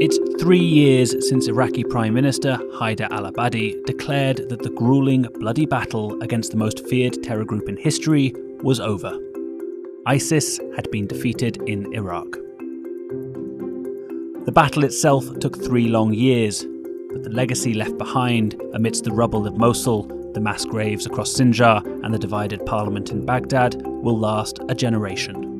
It's 3 years since Iraqi Prime Minister Haider al-Abadi declared that the gruelling, bloody battle against the most feared terror group in history was over. ISIS had been defeated in Iraq. The battle itself took 3 long years, but the legacy left behind amidst the rubble of Mosul, the mass graves across Sinjar and the divided parliament in Baghdad will last a generation.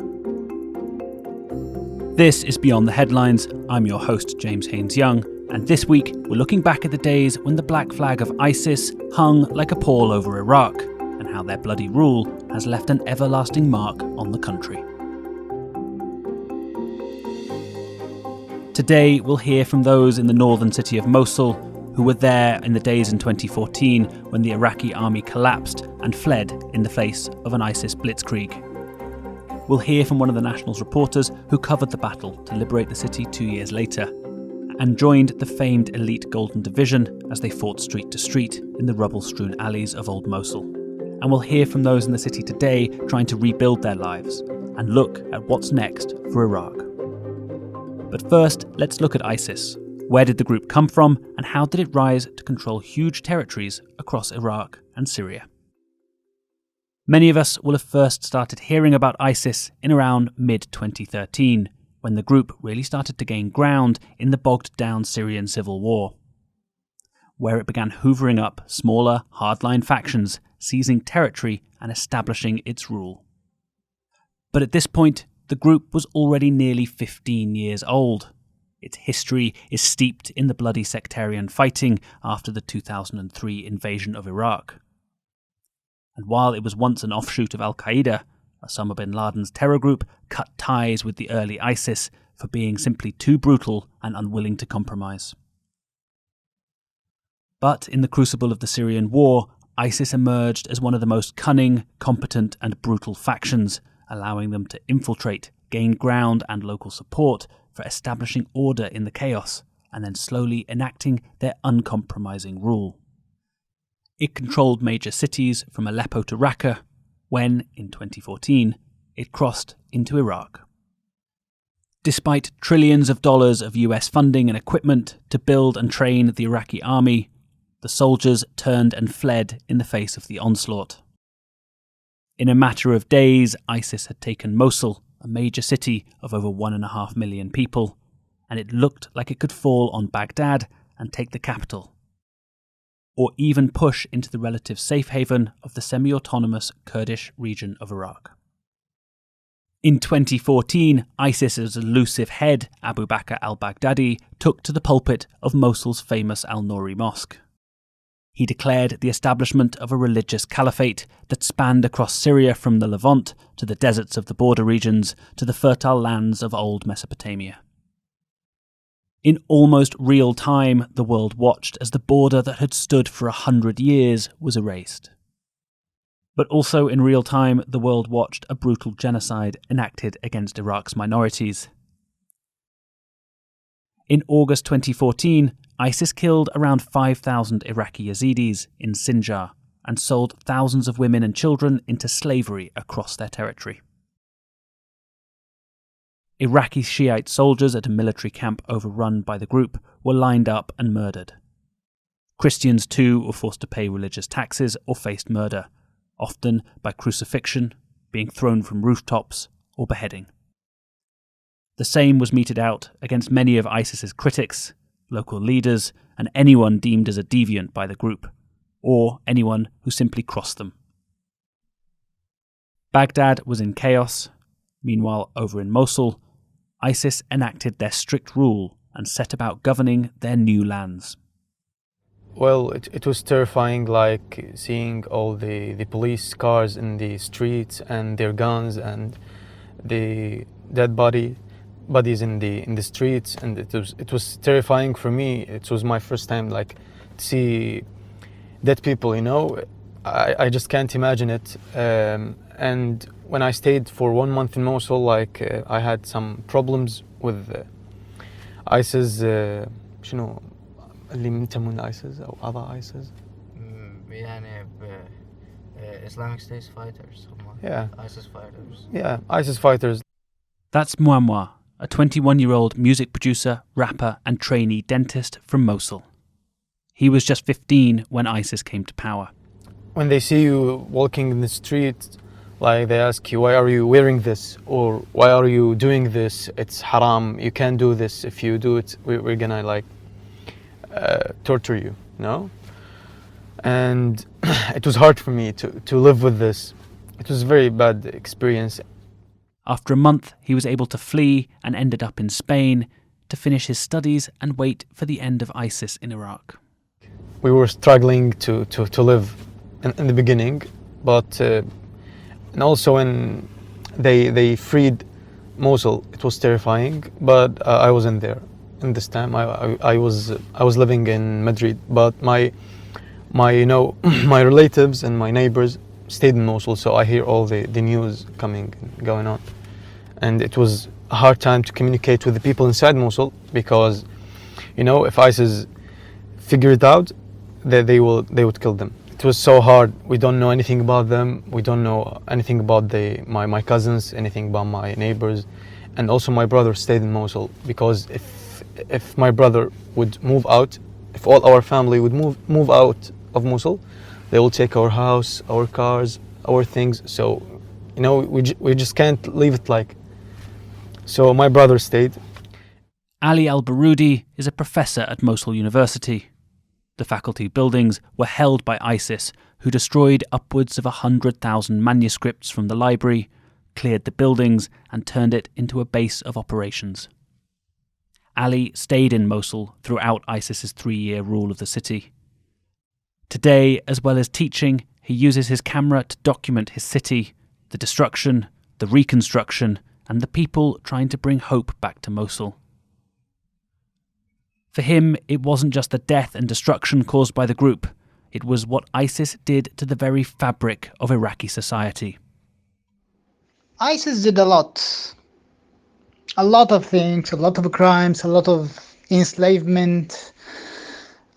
This is Beyond the Headlines. I'm your host, James Haines Young, and this week we're looking back at the days when the black flag of ISIS hung like a pall over Iraq, and how their bloody rule has left an everlasting mark on the country. Today we'll hear from those in the northern city of Mosul who were there in the days in 2014 when the Iraqi army collapsed and fled in the face of an ISIS blitzkrieg. We'll hear from one of the National's reporters who covered the battle to liberate the city 2 years later, and joined the famed elite Golden Division as they fought street to street in the rubble-strewn alleys of Old Mosul. And we'll hear from those in the city today trying to rebuild their lives, and look at what's next for Iraq. But first, let's look at ISIS. Where did the group come from, and how did it rise to control huge territories across Iraq and Syria? Many of us will have first started hearing about ISIS in around mid-2013, when the group really started to gain ground in the bogged-down Syrian civil war, where it began hoovering up smaller, hardline factions, seizing territory and establishing its rule. But at this point, the group was already nearly 15 years old. Its history is steeped in the bloody sectarian fighting after the 2003 invasion of Iraq. And while it was once an offshoot of Al-Qaeda, Osama bin Laden's terror group cut ties with the early ISIS for being simply too brutal and unwilling to compromise. But in the crucible of the Syrian war, ISIS emerged as one of the most cunning, competent and brutal factions, allowing them to infiltrate, gain ground and local support for establishing order in the chaos, and then slowly enacting their uncompromising rule. It controlled major cities from Aleppo to Raqqa when, in 2014, it crossed into Iraq. Despite trillions of dollars of US funding and equipment to build and train the Iraqi army, the soldiers turned and fled in the face of the onslaught. In a matter of days, ISIS had taken Mosul, a major city of over 1.5 million people, and it looked like it could fall on Baghdad and take the capital, or even push into the relative safe haven of the semi-autonomous Kurdish region of Iraq. In 2014, ISIS's elusive head, Abu Bakr al-Baghdadi, took to the pulpit of Mosul's famous Al-Nouri Mosque. He declared the establishment of a religious caliphate that spanned across Syria from the Levant to the deserts of the border regions to the fertile lands of old Mesopotamia. In almost real time, the world watched as the border that had stood for 100 years was erased. But also in real time, the world watched a brutal genocide enacted against Iraq's minorities. In August 2014, ISIS killed around 5,000 Iraqi Yazidis in Sinjar and sold thousands of women and children into slavery across their territory. Iraqi Shiite soldiers at a military camp overrun by the group were lined up and murdered. Christians too were forced to pay religious taxes or faced murder, often by crucifixion, being thrown from rooftops, or beheading. The same was meted out against many of ISIS's critics, local leaders, and anyone deemed as a deviant by the group, or anyone who simply crossed them. Baghdad was in chaos. Meanwhile, over in Mosul, ISIS enacted their strict rule and set about governing their new lands. Well, it was terrifying, like seeing all the police cars in the streets and their guns and the dead bodies in the streets, and it was terrifying for me. It was my first time to see dead people, I just can't imagine it. And when I stayed for 1 month in Mosul, I had some problems with ISIS. شنو اللي منتمون ISIS أو other ISIS? يعني Islamic State fighters. Yeah. ISIS fighters. Yeah, ISIS fighters. That's Muamwa, a 21-year-old music producer, rapper and trainee dentist from Mosul. He was just 15 when ISIS came to power. When they see you walking in the street, like they ask you, why are you wearing this? Or why are you doing this? It's haram, you can't do this. If you do it, we're gonna torture you, no? And it was hard for me to live with this. It was a very bad experience. After a month, he was able to flee and ended up in Spain to finish his studies and wait for the end of ISIS in Iraq. We were struggling to live in the beginning, but and also when they freed Mosul, it was terrifying. But I wasn't there in this time. I was living in Madrid, but my my relatives and my neighbors stayed in Mosul, so I hear all the news going on, and it was a hard time to communicate with the people inside Mosul because, if ISIS figure it out, they would kill them. It was so hard. We don't know anything about them. We don't know anything about my cousins, anything about my neighbors, and also my brother stayed in Mosul because if my brother would move out, if all our family would move out of Mosul, they will take our house, our cars, our things. So, we just can't leave it like. So my brother stayed. Ali al-Baroudi is a professor at Mosul University. The faculty buildings were held by ISIS, who destroyed upwards of 100,000 manuscripts from the library, cleared the buildings and turned it into a base of operations. Ali stayed in Mosul throughout ISIS's 3-year rule of the city. Today, as well as teaching, he uses his camera to document his city, the destruction, the reconstruction, and the people trying to bring hope back to Mosul. For him, it wasn't just the death and destruction caused by the group, it was what ISIS did to the very fabric of Iraqi society. ISIS did a lot of things, a lot of crimes, a lot of enslavement,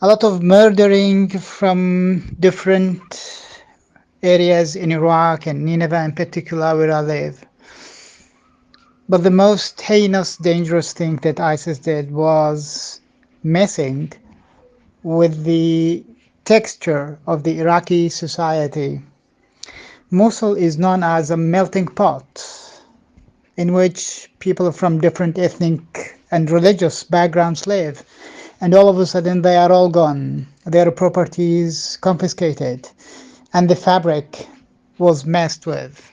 a lot of murdering from different areas in Iraq and Nineveh in particular, where I live. But the most heinous, dangerous thing that ISIS did was messing with the texture of the Iraqi society. Mosul is known as a melting pot in which people from different ethnic and religious backgrounds live. And all of a sudden they are all gone, their properties confiscated, and the fabric was messed with.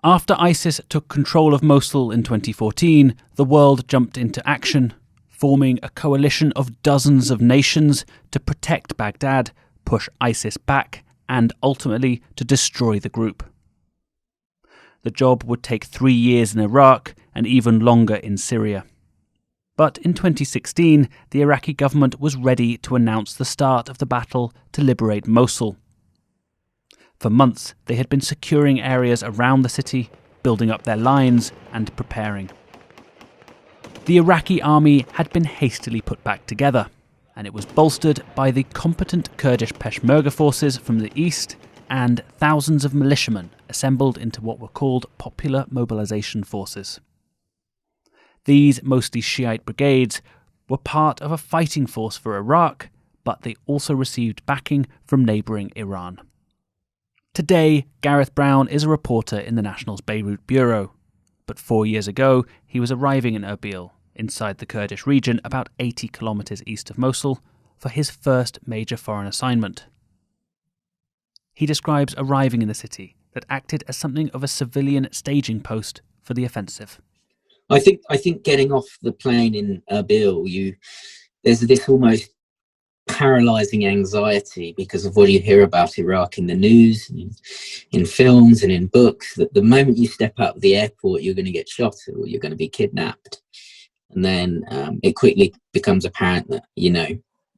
After ISIS took control of Mosul in 2014, the world jumped into action, forming a coalition of dozens of nations to protect Baghdad, push ISIS back, and ultimately to destroy the group. The job would take 3 years in Iraq and even longer in Syria. But in 2016, the Iraqi government was ready to announce the start of the battle to liberate Mosul. For months, they had been securing areas around the city, building up their lines and preparing. The Iraqi army had been hastily put back together, and it was bolstered by the competent Kurdish Peshmerga forces from the east and thousands of militiamen assembled into what were called Popular Mobilization Forces. These mostly Shiite brigades were part of a fighting force for Iraq, but they also received backing from neighbouring Iran. Today, Gareth Brown is a reporter in the National's Beirut bureau, but 4 years ago he was arriving in Erbil, inside the Kurdish region about 80 kilometres east of Mosul, for his first major foreign assignment. He describes arriving in the city that acted as something of a civilian staging post for the offensive. I think getting off the plane in Erbil, there's this almost paralyzing anxiety because of what you hear about Iraq in the news, and in films and in books, that the moment you step out of the airport, you're going to get shot or you're going to be kidnapped. And then it quickly becomes apparent that,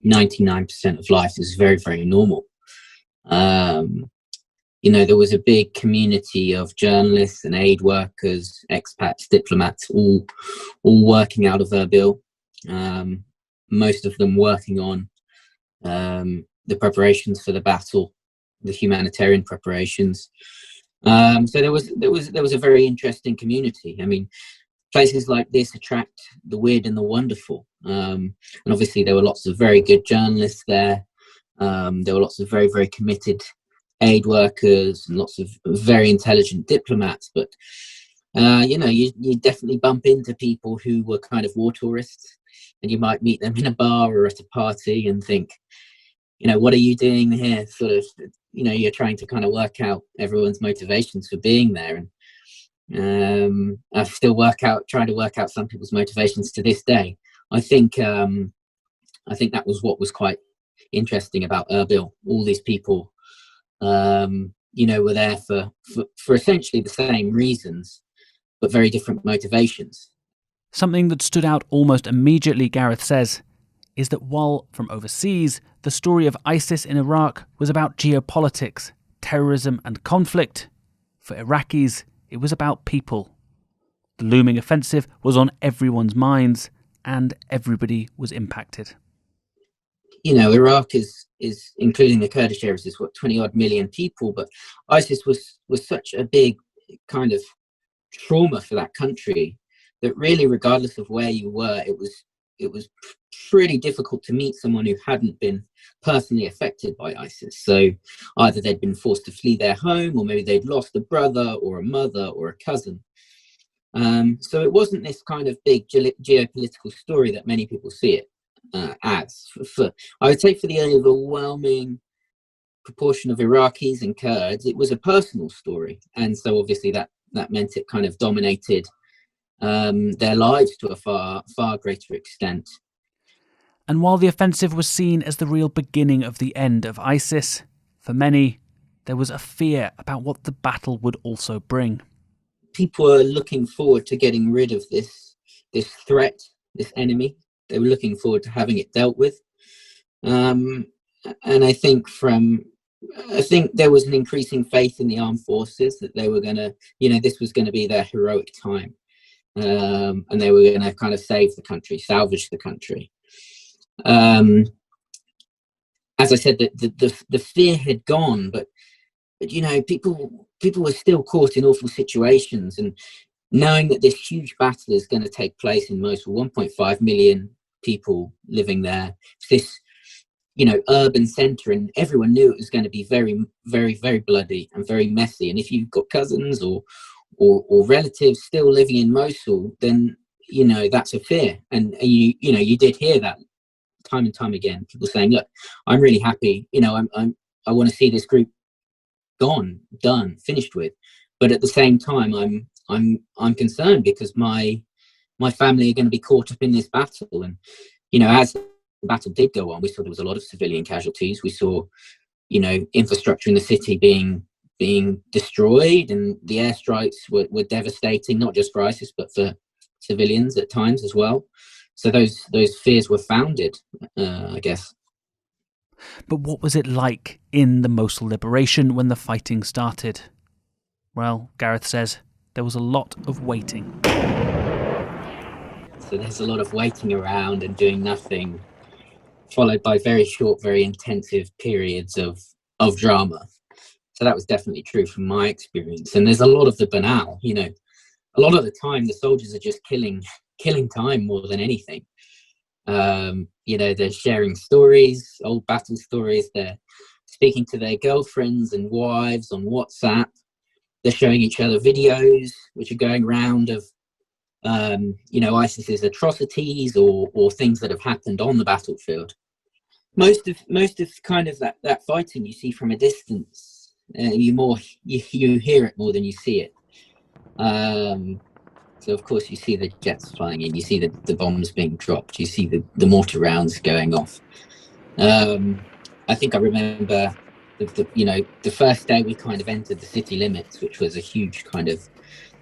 99% of life is very, very normal. There was a big community of journalists and aid workers, expats, diplomats, all working out of Erbil. Most of them working on the preparations for the battle, the humanitarian preparations. So there was a very interesting community. I mean, places like this attract the weird and the wonderful. And obviously there were lots of very good journalists there. There were lots of very, very committed aid workers and lots of very intelligent diplomats. But, you definitely bump into people who were kind of war tourists, and you might meet them in a bar or at a party and think, what are you doing here? Sort of, you're trying to kind of work out everyone's motivations for being there. And I still trying to work out some people's motivations to this day. I think that was what was quite interesting about Erbil. All these people, were there for essentially the same reasons, but very different motivations. Something that stood out almost immediately, Gareth says, is that while from overseas, the story of ISIS in Iraq was about geopolitics, terrorism and conflict, for Iraqis, it was about people. The looming offensive was on everyone's minds, and everybody was impacted. Iraq is including the Kurdish areas, is 20-odd million people, but ISIS was such a big kind of trauma for that country that really, regardless of where you were, it was pretty difficult to meet someone who hadn't been personally affected by ISIS. So either they'd been forced to flee their home, or maybe they'd lost a brother or a mother or a cousin. So it wasn't this kind of big geopolitical story that many people see it as. I would say for the overwhelming proportion of Iraqis and Kurds, it was a personal story. And so obviously that meant it kind of dominated their lives to a far, far greater extent. And while the offensive was seen as the real beginning of the end of ISIS, for many, there was a fear about what the battle would also bring. People were looking forward to getting rid of this threat, this enemy. They were looking forward to having it dealt with. And I think there was an increasing faith in the armed forces that they were going to, this was going to be their heroic time. And they were going to kind of save the country, salvage the country. As I said, the fear had gone, but people were still caught in awful situations, and knowing that this huge battle is going to take place in Mosul, 1.5 million people living there, this urban center, and everyone knew it was going to be very, very, very bloody and very messy. And if you've got cousins or relatives still living in Mosul, then that's a fear. And you did hear that time and time again, people saying, look, I'm really happy, I want to see this group gone, done, finished with, but at the same time I'm concerned because my family are going to be caught up in this battle. And as the battle did go on, we saw there was a lot of civilian casualties. We saw infrastructure in the city being destroyed, and the airstrikes were devastating, not just for ISIS but for civilians at times as well. So those fears were founded, I guess. But what was it like in the Mosul liberation when the fighting started? Well, Gareth says there was a lot of waiting. So there's a lot of waiting around and doing nothing, followed by very short, very intensive periods of drama. So that was definitely true from my experience. And there's a lot of the banal, a lot of the time the soldiers are just killing time more than anything. They're sharing stories, old battle stories. They're speaking to their girlfriends and wives on WhatsApp. They're showing each other videos which are going around of ISIS's atrocities or things that have happened on the battlefield. Most of kind of that fighting you see from a distance. You hear it more than you see it. So of course you see the jets flying in, you see the bombs being dropped, you see the mortar rounds going off. I think I remember the first day we kind of entered the city limits, which was a huge kind of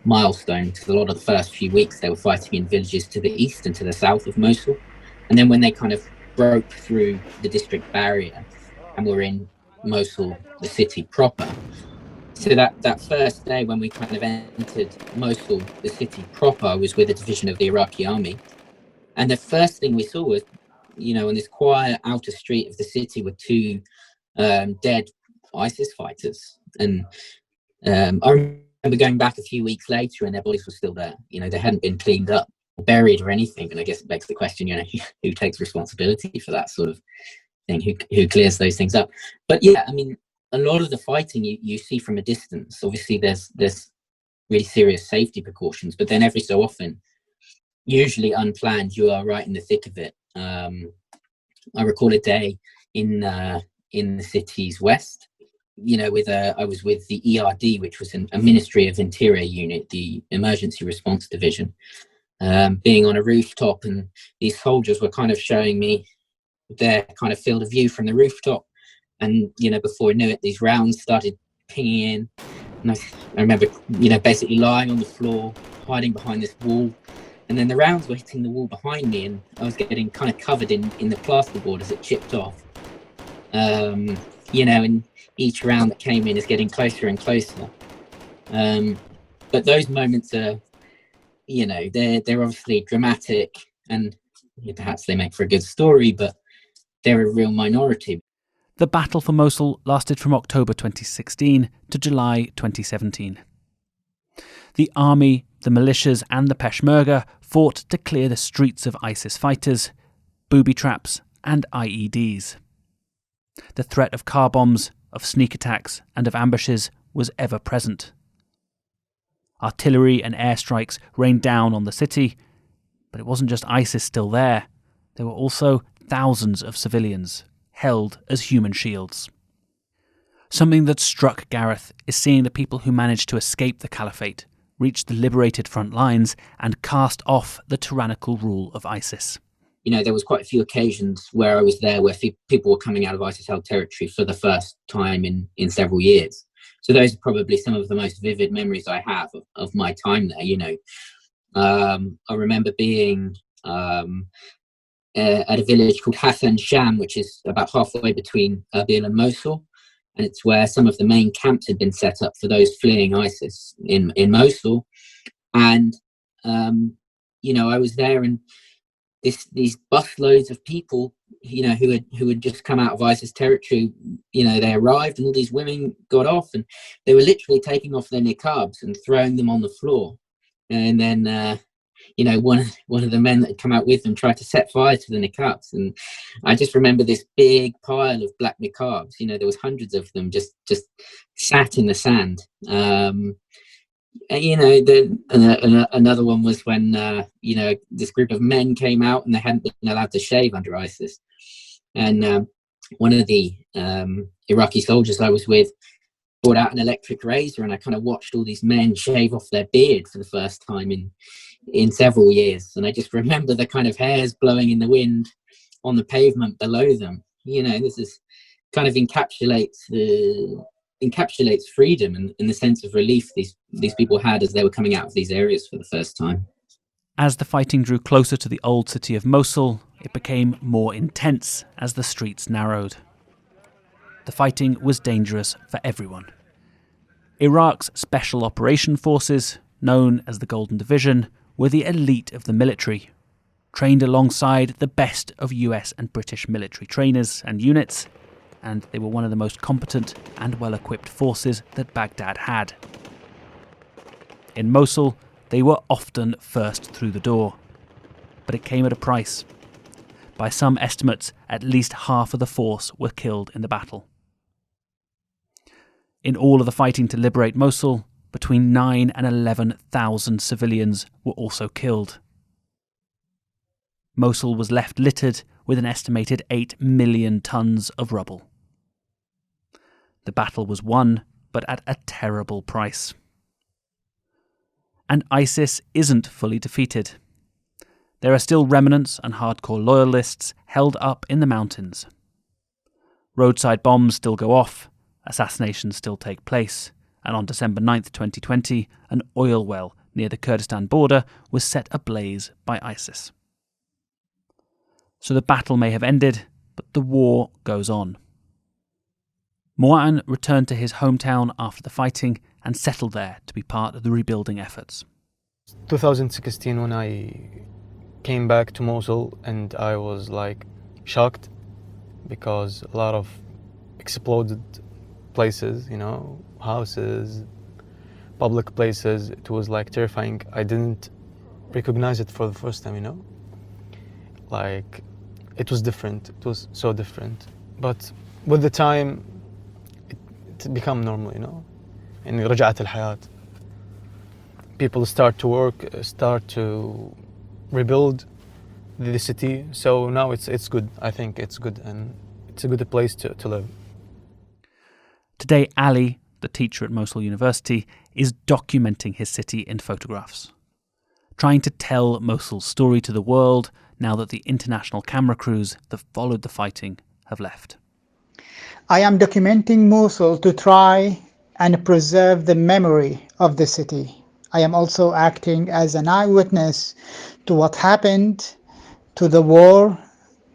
milestone, because a lot of the first few weeks they were fighting in villages to the east and to the south of Mosul. And then when they kind of broke through the district barrier and were in Mosul, the city proper. So that first day when we kind of entered Mosul, the city proper, was with a division of the Iraqi army. And the first thing we saw was, on this quiet outer street of the city were two dead ISIS fighters. And I remember going back a few weeks later and their bodies were still there. They hadn't been cleaned up or buried or anything. And I guess it begs the question, who takes responsibility for that sort of thing? Who clears those things up? But yeah, I mean, a lot of the fighting you see from a distance. Obviously, there's really serious safety precautions, but then every so often, usually unplanned, you are right in the thick of it. I recall a day in the city's west. I was with the ERD, which was a Ministry of Interior unit, the Emergency Response Division, being on a rooftop, and these soldiers were kind of showing me their kind of field of view from the rooftop. And, before I knew it, these rounds started pinging in. And I remember, basically lying on the floor, hiding behind this wall. And then the rounds were hitting the wall behind me, and I was getting kind of covered in the plasterboard as it chipped off. And each round that came in is getting closer and closer. But those moments are, they're obviously dramatic, and perhaps they make for a good story, but they're a real minority. The battle for Mosul lasted from October 2016 to July 2017. The army, the militias and the Peshmerga fought to clear the streets of ISIS fighters, booby traps and IEDs. The threat of car bombs, of sneak attacks and of ambushes was ever present. Artillery and airstrikes rained down on the city, but it wasn't just ISIS still there. There were also thousands of civilians, held as human shields. Something that struck Gareth is seeing the people who managed to escape the caliphate, reach the liberated front lines and cast off the tyrannical rule of ISIS. There was quite a few occasions where I was there where people were coming out of ISIS-held territory for the first time in several years. So those are probably some of the most vivid memories I have of my time there. I remember being at a village called Hassan Sham, which is about halfway between Erbil and Mosul. And it's where some of the main camps had been set up for those fleeing ISIS in Mosul. And, I was there, and these busloads of people, who had just come out of ISIS territory, they arrived, and all these women got off, and they were literally taking off their niqabs and throwing them on the floor. And then, one of the men that had come out with them tried to set fire to the niqabs, and I just remember this big pile of black niqabs. There was hundreds of them just sat in the sand. Another one was when this group of men came out and they hadn't been allowed to shave under ISIS, and one of the Iraqi soldiers I was with brought out an electric razor, and I kind of watched all these men shave off their beard for the first time in several years. And I just remember the kind of hairs blowing in the wind on the pavement below them. This is kind of encapsulates freedom and the sense of relief these people had as they were coming out of these areas for the first time. As the fighting drew closer to the old city of Mosul, it became more intense as the streets narrowed. The fighting was dangerous for everyone. Iraq's Special Operation Forces, known as the Golden Division, were the elite of the military, trained alongside the best of US and British military trainers and units, and they were one of the most competent and well-equipped forces that Baghdad had. In Mosul, they were often first through the door, but it came at a price. By some estimates, at least half of the force were killed in the battle. In all of the fighting to liberate Mosul, between 9,000 and 11,000 civilians were also killed. Mosul was left littered with an estimated 8 million tons of rubble. The battle was won, but at a terrible price. And ISIS isn't fully defeated. There are still remnants and hardcore loyalists held up in the mountains. Roadside bombs still go off, assassinations still take place, and on December 9th, 2020, an oil well near the Kurdistan border was set ablaze by ISIS. So the battle may have ended, but the war goes on. Mu'an returned to his hometown after the fighting and settled there to be part of the rebuilding efforts. 2016, when I came back to Mosul, and I was shocked because a lot of exploded places, houses, public places. It was like terrifying. I didn't recognize it for the first time, you know? Like, it was different. It was so different. But with the time, it became normal, you know? And رجعت الحياة. People start to work, start to rebuild the city. So now it's good. I think it's good, and it's a good place to live. Today, Ali, the teacher at Mosul University, is documenting his city in photographs, trying to tell Mosul's story to the world now that the international camera crews that followed the fighting have left. I am documenting Mosul to try and preserve the memory of the city. I am also acting as an eyewitness to what happened, to the war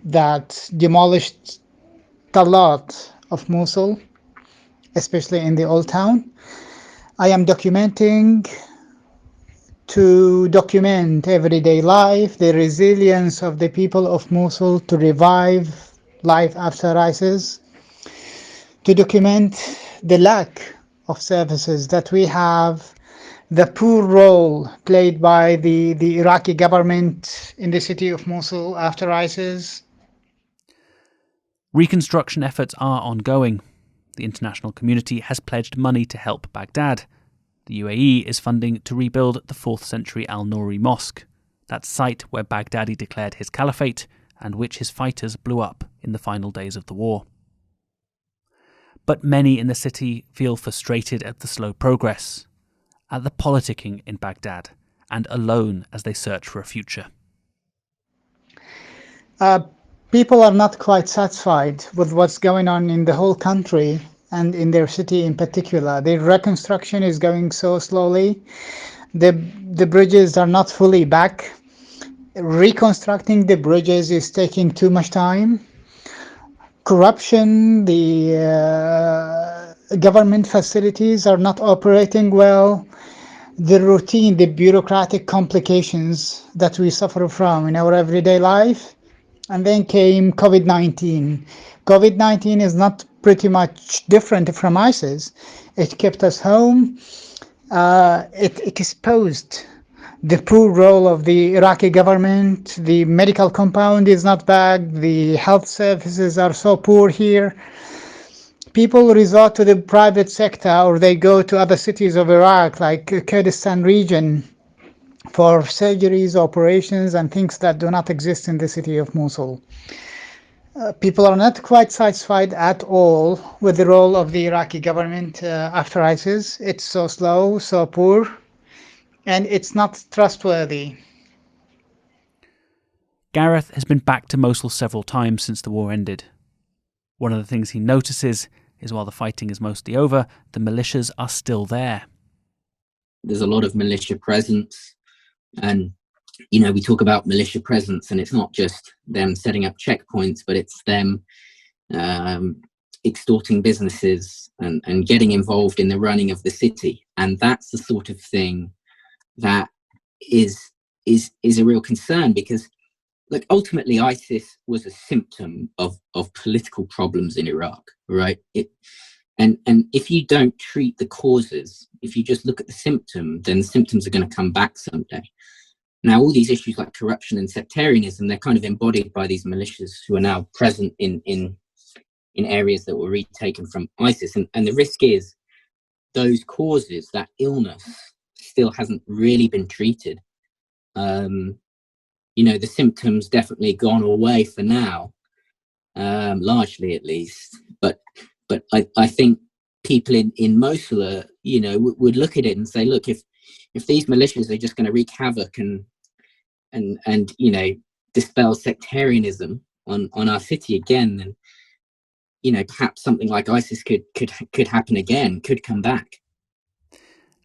that demolished a lot of Mosul, especially in the old town. I am documenting to document everyday life, the resilience of the people of Mosul to revive life after ISIS, to document the lack of services that we have, the poor role played by the Iraqi government in the city of Mosul after ISIS. Reconstruction efforts are ongoing. The international community has pledged money to help Baghdad. The UAE is funding to rebuild the 4th century Al-Nouri Mosque, that site where Baghdadi declared his caliphate and which his fighters blew up in the final days of the war. But many in the city feel frustrated at the slow progress, at the politicking in Baghdad, and alone as they search for a future. People are not quite satisfied with what's going on in the whole country and in their city in particular. The reconstruction is going so slowly. The bridges are not fully back. Reconstructing the bridges is taking too much time. Corruption, the government facilities are not operating well. The routine, the bureaucratic complications that we suffer from in our everyday life. And then came COVID-19. COVID-19 is not pretty much different from ISIS. It kept us home. It exposed the poor role of the Iraqi government. The medical compound is not back. The health services are so poor here. People resort to the private sector, or they go to other cities of Iraq, like Kurdistan region, for surgeries, operations, and things that do not exist in the city of Mosul. People are not quite satisfied at all with the role of the Iraqi government after ISIS. It's so slow, so poor, and it's not trustworthy. Gareth has been back to Mosul several times since the war ended. One of the things he notices is while the fighting is mostly over, the militias are still there. There's a lot of militia presence. And, you know, we talk about militia presence, and it's not just them setting up checkpoints, but it's them extorting businesses and getting involved in the running of the city. And that's the sort of thing that is a real concern, because, look, ultimately ISIS was a symptom of political problems in Iraq, right? And if you don't treat the causes, if you just look at the symptom, then the symptoms are going to come back someday. Now, all these issues like corruption and sectarianism, they're kind of embodied by these militias who are now present in areas that were retaken from ISIS. And the risk is those causes, that illness, still hasn't really been treated. You know, the symptoms definitely gone away for now, largely at least. But I think people in Mosul are, you know, would look at it and say, look, if these militias are just going to wreak havoc and you know, dispel sectarianism on our city again, then, you know, perhaps something like ISIS could happen again, could come back.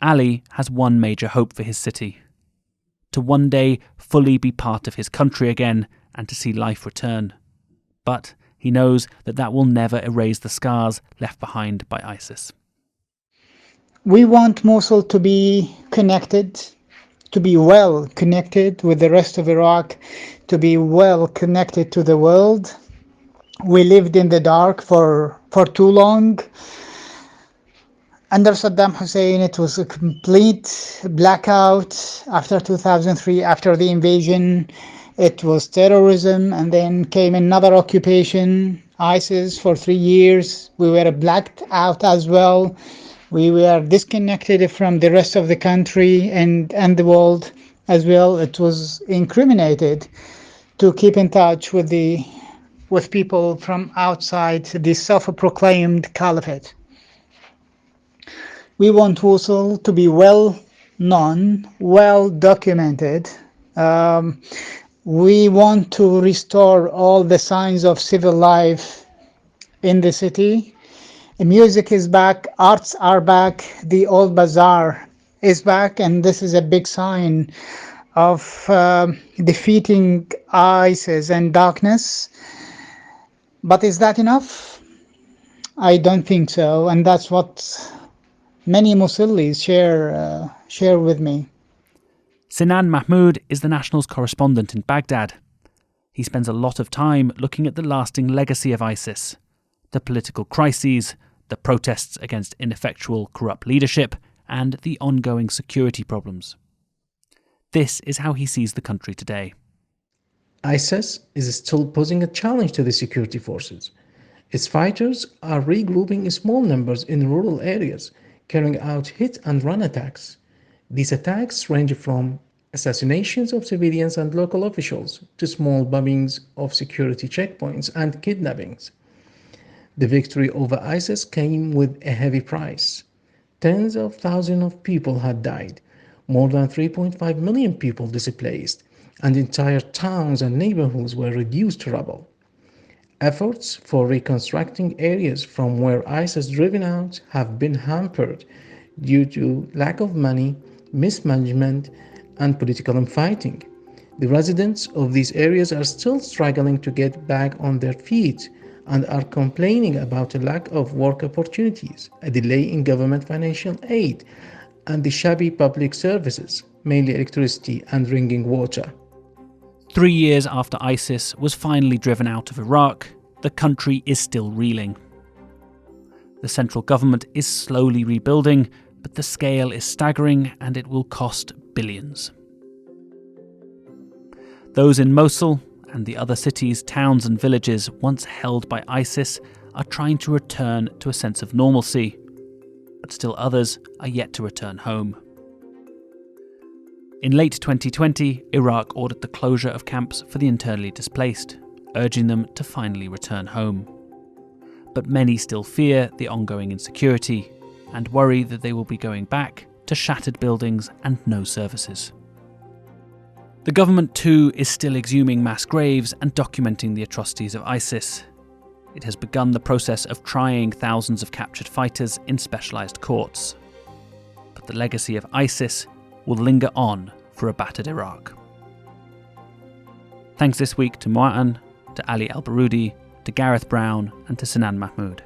Ali has one major hope for his city: to one day fully be part of his country again and to see life return. But he knows that will never erase the scars left behind by ISIS. We want Mosul to be connected, to be well connected with the rest of Iraq, to be well connected to the world. We lived in the dark for too long. Under Saddam Hussein, it was a complete blackout after 2003, after the invasion. It was terrorism, and then came another occupation, ISIS, for 3 years. We were blacked out as well. We were disconnected from the rest of the country and the world as well. It was incriminated to keep in touch with people from outside the self-proclaimed caliphate. We want Mosul to be well known, well documented. We want to restore all the signs of civil life in the city. The music is back, arts are back, the old bazaar is back, and this is a big sign of defeating ISIS and darkness. But is that enough? I don't think so, and that's what many Mosulis share with me. Sinan Mahmood is the National's correspondent in Baghdad. He spends a lot of time looking at the lasting legacy of ISIS, the political crises, the protests against ineffectual, corrupt leadership, and the ongoing security problems. This is how he sees the country today. ISIS is still posing a challenge to the security forces. Its fighters are regrouping in small numbers in rural areas, carrying out hit-and-run attacks. These attacks range from assassinations of civilians and local officials to small bombings of security checkpoints and kidnappings. The victory over ISIS came with a heavy price. Tens of thousands of people had died, more than 3.5 million people displaced, and entire towns and neighborhoods were reduced to rubble. Efforts for reconstructing areas from where ISIS driven out have been hampered due to lack of money, mismanagement, and political infighting. The residents of these areas are still struggling to get back on their feet and are complaining about a lack of work opportunities, a delay in government financial aid, and the shabby public services, mainly electricity and drinking water. 3 years after ISIS was finally driven out of Iraq, the country is still reeling. The central government is slowly rebuilding, but the scale is staggering and it will cost billions. Those in Mosul and the other cities, towns and villages once held by ISIS are trying to return to a sense of normalcy, but still others are yet to return home. In late 2020, Iraq ordered the closure of camps for the internally displaced, urging them to finally return home. But many still fear the ongoing insecurity and worry that they will be going back to shattered buildings and no services. The government too is still exhuming mass graves and documenting the atrocities of ISIS. It has begun the process of trying thousands of captured fighters in specialised courts. But the legacy of ISIS will linger on for a battered Iraq. Thanks this week to Mu'an, to Ali Al-Baroudi, to Gareth Brown and to Sinan Mahmood.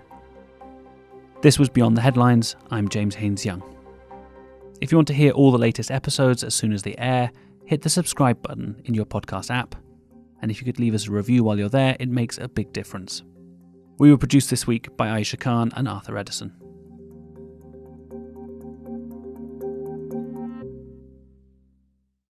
This was Beyond the Headlines. I'm James Haines Young. If you want to hear all the latest episodes as soon as they air, hit the subscribe button in your podcast app. And if you could leave us a review while you're there, it makes a big difference. We were produced this week by Aisha Khan and Arthur Edison.